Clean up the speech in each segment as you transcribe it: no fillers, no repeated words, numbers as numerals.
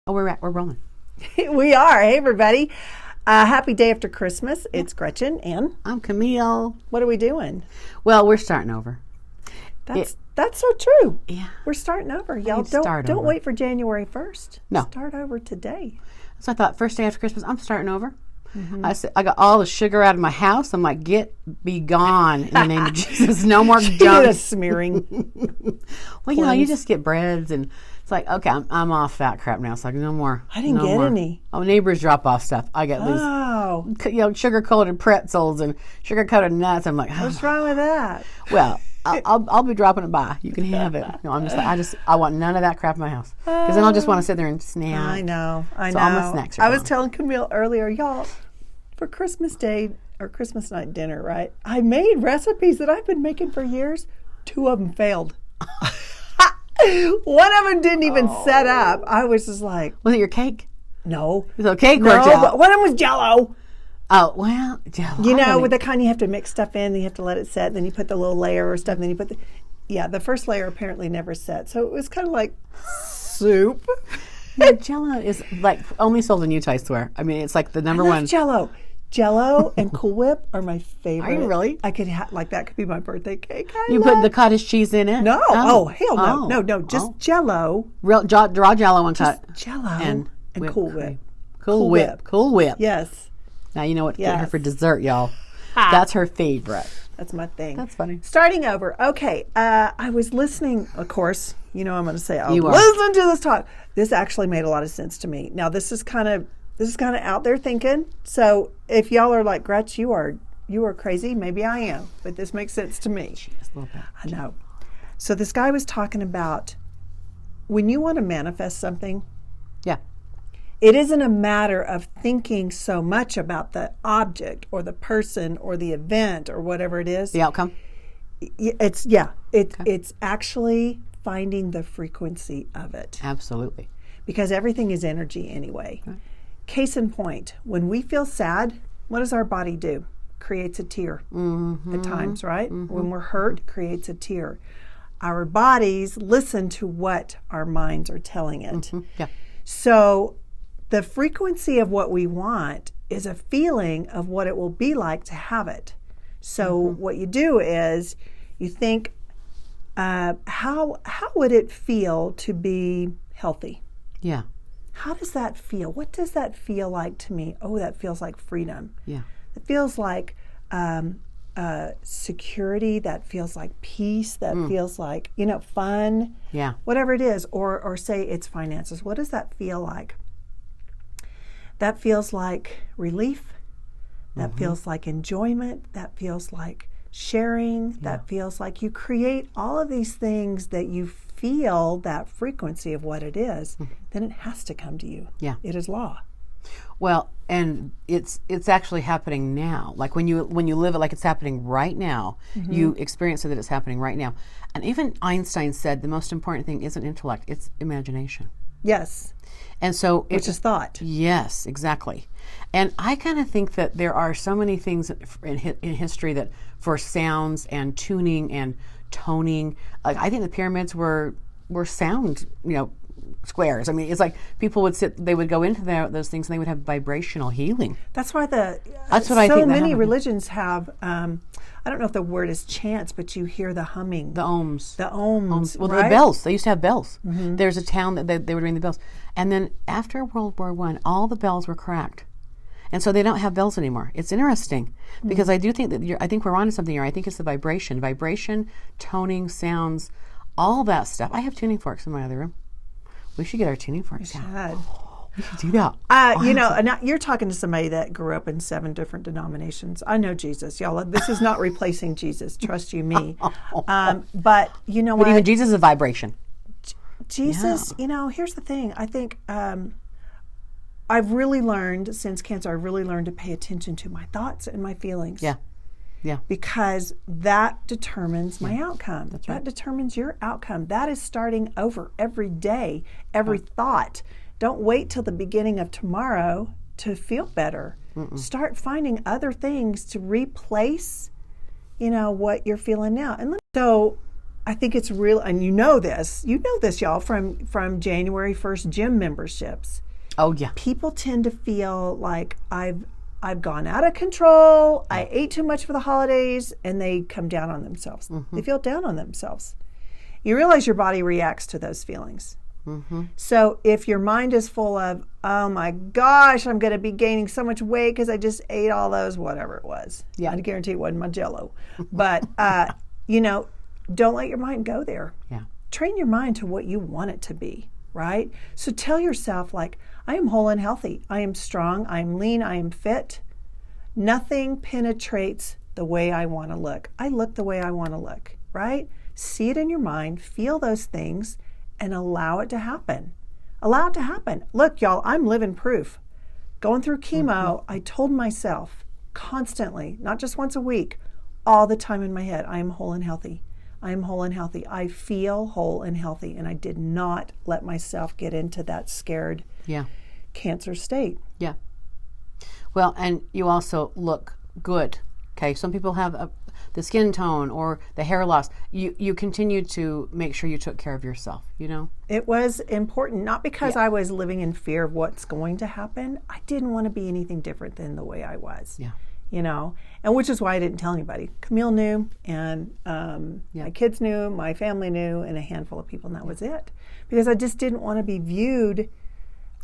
Oh, we're rolling. We are. Hey, everybody. Happy day after Christmas. It's Gretchen, and I'm Camille. what are we doing? Well, we're starting over. That's so true. Yeah. We're starting over. Y'all start don't over. wait for January 1st. No. Start over today. So I thought, first day after Christmas, I'm starting over. I got all the sugar out of my house. I'm like, be gone in the name of Jesus. No more junk. Smearing. Well, you know, you just get breads, and it's like, okay, I'm off that crap now. It's like, no more. I didn't get any. Oh, neighbors drop off stuff. I get these, Oh. sugar-coated pretzels and sugar-coated nuts. I'm like, What's wrong with that? well, I'll be dropping it by. You can have it. No, I'm just like, I want none of that crap in my house, because then I'll just want to sit there and snack. I know. So all my snacks are I was gone. telling Camille earlier, y'all, for Christmas Day or Christmas night dinner, right? I made recipes that I've been making for years. 2 of them failed. One of them didn't even set up. I was just like, Was it your cake? no. So cake No, worked out. but one of them was Jell-O. Oh, well, Jell-O. You know, with the kind you have to mix stuff in, then you have to let it set, then you put the little layer or stuff, and then you put the first layer apparently never set. So it was kind of like soup. Jell-O is like only sold in Utah, I swear. I mean, it's like the number I love one. Jell-O. Jell-O and Cool Whip are my favorite. Are you really? I could that could be my birthday cake. You put the cottage cheese in it? No. Oh, hell no. Oh. No, just Jell-O. Real, raw Jell-O on top. Jell-O And and whipped Cool cream. Whip. Cool Whip. Cool Whip. Yes. Now you know what to get her Yes. for dessert, y'all. That's her favorite. That's my thing. That's funny. Starting over. Okay. I was listening, of course. You know I'm going to say, You are. listen to this talk. This actually made a lot of sense to me. Now, this is kind of out there thinking. So if y'all are like, Gretch, you are crazy. Maybe I am. But this makes sense to me. Just a little bit. I know. So this guy was talking about when you want to manifest something, Yeah. it isn't a matter of thinking so much about the object or the person or the event or whatever it is. The outcome? It's actually finding the frequency of it, Absolutely. because everything is energy anyway. Right. Case in point, when we feel sad, what does our body do? Creates a tear at times, right? When we're hurt, it creates a tear. Our bodies listen to what our minds are telling it. Yeah. So the frequency of what we want is a feeling of what it will be like to have it. So what you do is you think, how would it feel to be healthy? Yeah. How does that feel? What does that feel like to me? Oh, that feels like freedom. Yeah. It feels like security. That feels like peace. That feels like, fun. Yeah. Whatever it is, or say it's finances. What does that feel like? That feels like relief. That feels like enjoyment. That feels like sharing. That feels like you create all of these things that you feel that frequency of what it is, then it has to come to you. Yeah. It is law. Well, and it's actually happening now. Like when you live it like it's happening right now, you experience it that it's happening right now. And even Einstein said the most important thing isn't intellect, it's imagination. Yes. And so Which is thought. Yes, exactly. And I kind of think that there are so many things in history that for sounds and tuning and toning, like I think the pyramids were sound, squares. I mean, it's like people they would go into those things and they would have vibrational healing. That's why That's what so I think that many happened. religions have, I don't know if the word is chants, but you hear the humming. The ohms. The ohms, Well, right? the bells. They used to have bells. There's a town that they would ring the bells. And then after World War I, all the bells were cracked. And so they don't have bells anymore. It's interesting because I do think that I think we're onto something here. I think it's the vibration, toning, sounds, all that stuff. I have tuning forks in my other room. We should get our tuning forks out. God. We should do that. Now you're talking to somebody that grew up in 7 different denominations. I know Jesus, y'all. This is not replacing Jesus. Trust you, me. But you know But what? even Jesus is a vibration. Jesus, here's the thing. I think I've really learned since cancer. I've really learned to pay attention to my thoughts and my feelings. Yeah. Yeah. Because that determines my outcome. That's right. That determines your outcome. That is starting over every day, every thought. Don't wait till the beginning of tomorrow to feel better. Start finding other things to replace, what you're feeling now. And so I think it's real, and you know this, y'all, from January 1st gym memberships. Oh yeah. People tend to feel like I've gone out of control. I ate too much for the holidays, and they come down on themselves. They feel down on themselves. You realize your body reacts to those feelings. So if your mind is full of, oh my gosh, I'm going to be gaining so much weight because I just ate all those, whatever it was. Yeah. I guarantee it wasn't my Jell-O. But, don't let your mind go there. Yeah. Train your mind to what you want it to be, right? So tell yourself, like, I am whole and healthy. I am strong. I am lean. I am fit. Nothing penetrates the way I want to look. I look the way I want to look, right? See it in your mind, feel those things, and allow it to happen. Allow it to happen. Look, y'all, I'm living proof. Going through chemo, I told myself constantly, not just once a week, all the time in my head, I am whole and healthy. I am whole and healthy. I feel whole and healthy. And I did not let myself get into that scared cancer state. Yeah. Well, and you also look good. Okay. Some people have the skin tone or the hair loss. You continue to make sure you took care of yourself, It was important, not because I was living in fear of what's going to happen. I didn't want to be anything different than the way I was. Yeah. And which is why I didn't tell anybody. Camille knew, and my kids knew, my family knew, and a handful of people, and that was it. Because I just didn't want to be viewed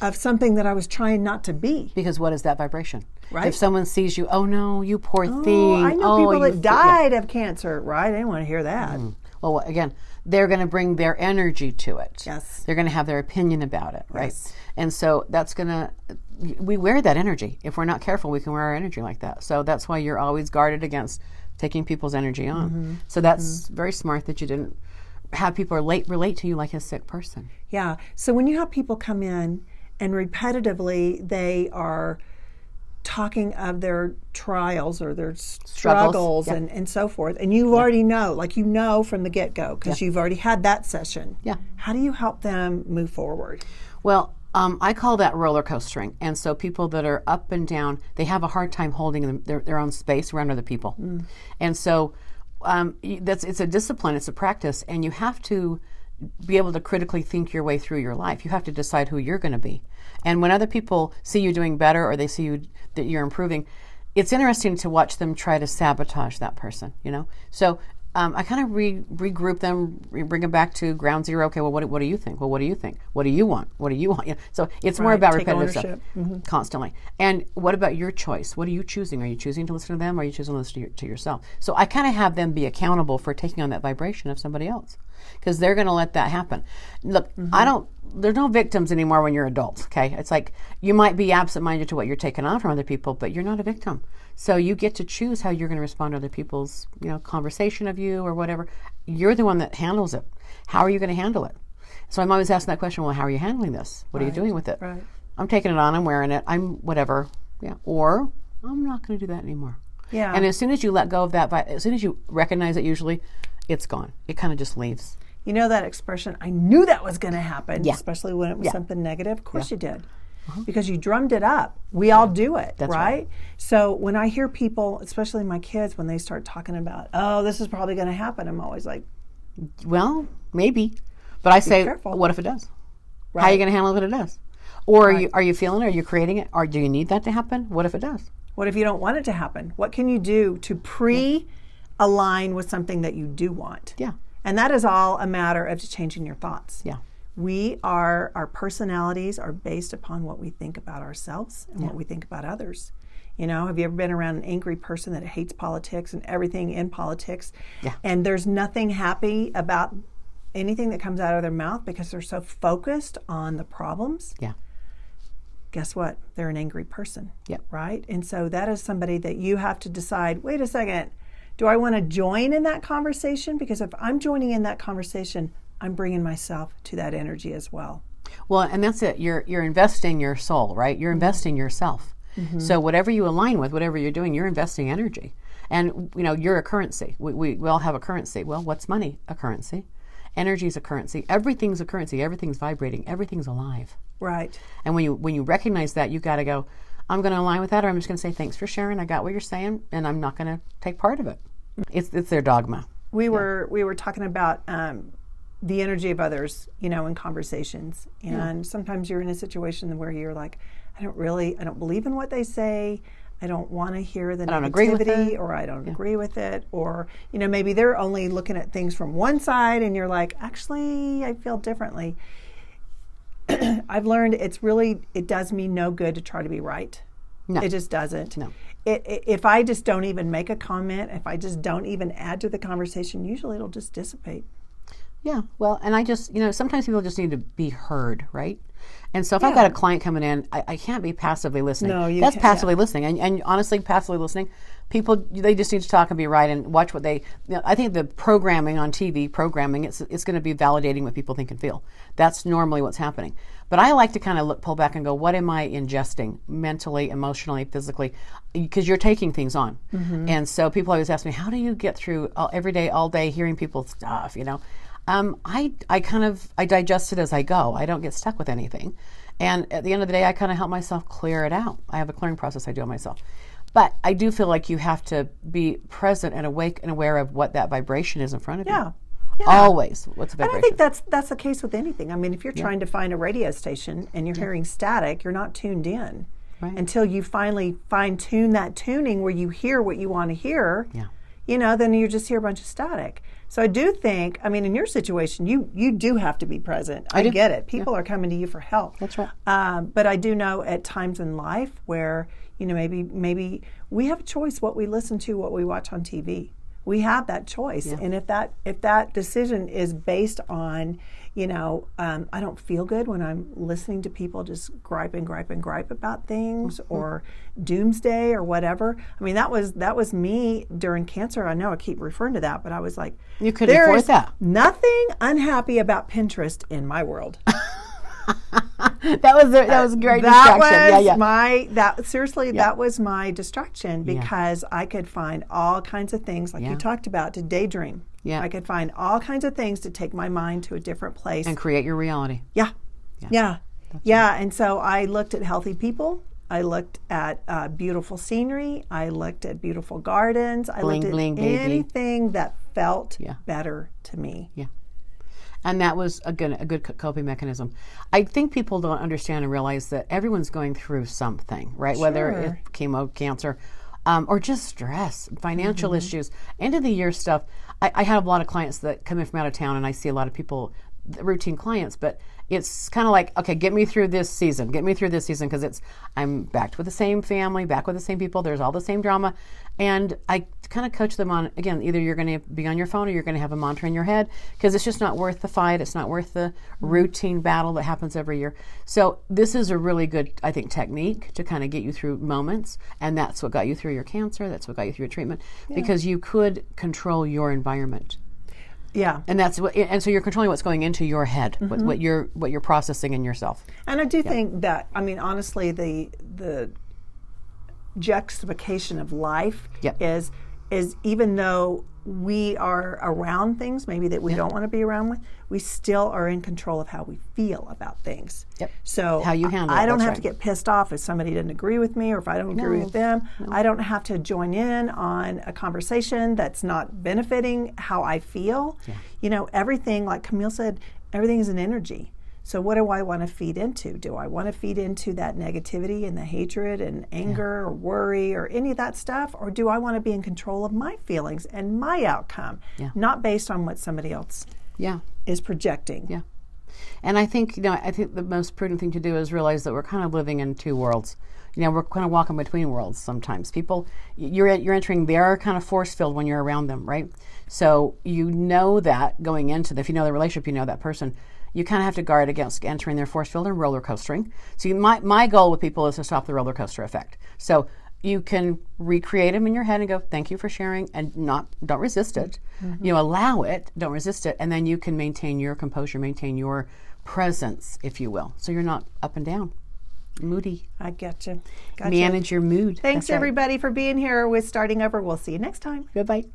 of something that I was trying not to be. Because what is that vibration? Right. If someone sees you, oh no, you poor thing. I know people that died of cancer, right? I didn't want to hear that. Well, again, they're going to bring their energy to it. Yes. They're going to have their opinion about it, right? Yes. And so we wear that energy. If we're not careful, we can wear our energy like that. So that's why you're always guarded against taking people's energy on. So that's very smart that you didn't have people relate to you like a sick person. Yeah. So when you have people come in and repetitively they are talking of their trials or their struggles and so forth, and you already know, from the get-go, because you've already had that session. Yeah. How do you help them move forward? Well, I call that roller coastering. And so people that are up and down, they have a hard time holding their own space around other people. And so it's a discipline, it's a practice, and you have to be able to critically think your way through your life. You have to decide who you're going to be. And when other people see you doing better or they see you that you're improving, it's interesting to watch them try to sabotage that person, So I kind of regroup them, bring them back to ground zero. Okay, well, what do you think? Well, what do you think? What do you want? What do you want? So it's more about repetitive stuff constantly. And what about your choice? What are you choosing? Are you choosing to listen to them or are you choosing to listen to yourself? So I kind of have them be accountable for taking on that vibration of somebody else because they're going to let that happen. Look, there's no victims anymore when you're adults, okay? It's like you might be absent-minded to what you're taking on from other people, but you're not a victim. So you get to choose how you're going to respond to other people's, conversation of you or whatever. You're the one that handles it. How are you going to handle it? So I'm always asking that question, well, how are you handling this? What are you doing with it? Right. I'm taking it on, I'm wearing it, I'm whatever. Yeah. Or I'm not going to do that anymore. Yeah. And as soon as you let go of that, as soon as you recognize it, usually it's gone. It kind of just leaves. You know that expression, I knew that was going to happen, especially when it was something negative? Of course you did. Because you drummed it up. We all do it, right? So when I hear people, especially my kids, when they start talking about, oh, this is probably going to happen, I'm always like, well, maybe. But I say, careful. What if it does? Right. How are you going to handle it if it does? Or are you feeling it? Are you creating it? Or do you need that to happen? What if it does? What if you don't want it to happen? What can you do to pre-align with something that you do want? Yeah. And that is all a matter of just changing your thoughts. Yeah. Our personalities are based upon what we think about ourselves and what we think about others. Have you ever been around an angry person that hates politics and everything in politics? Yeah. And there's nothing happy about anything that comes out of their mouth because they're so focused on the problems. Yeah. Guess what? They're an angry person. Yep. Right? And so that is somebody that you have to decide, wait a second, do I want to join in that conversation? Because if I'm joining in that conversation, I'm bringing myself to that energy as well. Well, and that's it. You're investing your soul, right? You're investing yourself. So whatever you align with, whatever you're doing, you're investing energy. And, you're a currency. We all have a currency. Well, what's money? A currency. Energy is a currency. Everything's a currency. Everything's vibrating. Everything's alive. Right. And when you recognize that, you've got to go, I'm going to align with that, or I'm just going to say, thanks for sharing. I got what you're saying, and I'm not going to take part of it. It's their dogma. We were talking about the energy of others, in conversations. And sometimes you're in a situation where you're like, I don't believe in what they say. I don't want to hear the negativity, or I don't agree with it, or maybe they're only looking at things from one side, and you're like, actually, I feel differently. I've learned it does me no good to try to be right. No. It just doesn't. No. If I just don't even make a comment, if I just don't even add to the conversation, usually it'll just dissipate. Yeah, well, and I just, sometimes people just need to be heard, right? And so if I've got a client coming in, I can't be passively listening. No, you That's can't, passively listening. And honestly, passively listening, people, they just need to talk and be right and watch what they, I think the programming on TV, it's going to be validating what people think and feel. That's normally what's happening. But I like to kind of pull back and go, what am I ingesting mentally, emotionally, physically? Because you're taking things on. Mm-hmm. And so people always ask me, how do you get through every day, all day, hearing people's stuff, I digest it as I go. I don't get stuck with anything. And at the end of the day, I kind of help myself clear it out. I have a clearing process I do on myself. But I do feel like you have to be present and awake and aware of what that vibration is in front of you. Yeah. Always. What's the vibration? And I think that's the case with anything. I mean, if you're trying to find a radio station and you're hearing static, you're not tuned in. Right. Until you finally fine-tune that tuning where you hear what you want to hear, then you just hear a bunch of static. So I do think, in your situation, you do have to be present. I get it. People are coming to you for help. That's right. But I do know at times in life where, maybe we have a choice what we listen to, what we watch on TV. We have that choice. Yeah. And if that decision is based on, I don't feel good when I'm listening to people just gripe about things, mm-hmm. or doomsday or whatever. That was me during cancer. I know I keep referring to that, but I was like, you couldn't afford that. Nothing unhappy about Pinterest in my world. That was a great distraction. That was my distraction, because I could find all kinds of things like you talked about to daydream. Yeah. I could find all kinds of things to take my mind to a different place. And create your reality. Yeah. Right. And so I looked at healthy people. I looked at beautiful scenery. I looked at beautiful gardens. I looked at anything that felt better to me. Yeah. And that was, again, a good coping mechanism. I think people don't understand and realize that everyone's going through something, right? Sure. Whether it's chemo, cancer, or just stress, financial mm-hmm. issues, end of the year stuff. I have a lot of clients that come in from out of town, and I see a lot of people, routine clients, but it's kind of like, okay, get me through this season, because I'm back with the same family, back with the same people, there's all the same drama, and I kind of coach them on, again, either you're going to be on your phone or you're going to have a mantra in your head, because it's just not worth the fight, it's not worth the routine battle that happens every year. So this is a really good, I think, technique to kind of get you through moments, and that's what got you through your cancer, that's what got you through your treatment, because you could control your environment. Yeah, and so you're controlling what's going into your head, mm-hmm. what you're processing in yourself. And I do think that, honestly, the juxtaposition of life is even though we are around things maybe that we don't want to be around with, we still are in control of how we feel about things. Yep. So how you handle I don't have to get pissed off if somebody doesn't agree with me, or if I don't agree with them. No. I don't have to join in on a conversation that's not benefiting how I feel. Yeah. Everything, like Camille said, everything is an energy. So what do I want to feed into? Do I want to feed into that negativity and the hatred and anger or worry or any of that stuff? Or do I want to be in control of my feelings and my outcome, not based on what somebody else is projecting? Yeah. And I think, the most prudent thing to do is realize that we're kind of living in two worlds. We're kind of walking between worlds sometimes. People, you're entering their kind of force field when you're around them, right? So that going into if you know the relationship, that person, you kind of have to guard against entering their force field and roller coastering. So my goal with people is to stop the roller coaster effect. So you can recreate them in your head and go, thank you for sharing, and don't resist it. Mm-hmm. Allow it, don't resist it, and then you can maintain your composure, maintain your presence, if you will. So you're not up and down, moody. I get you. Manage your mood. Thanks everybody for being here with Starting Over. We'll see you next time. Goodbye.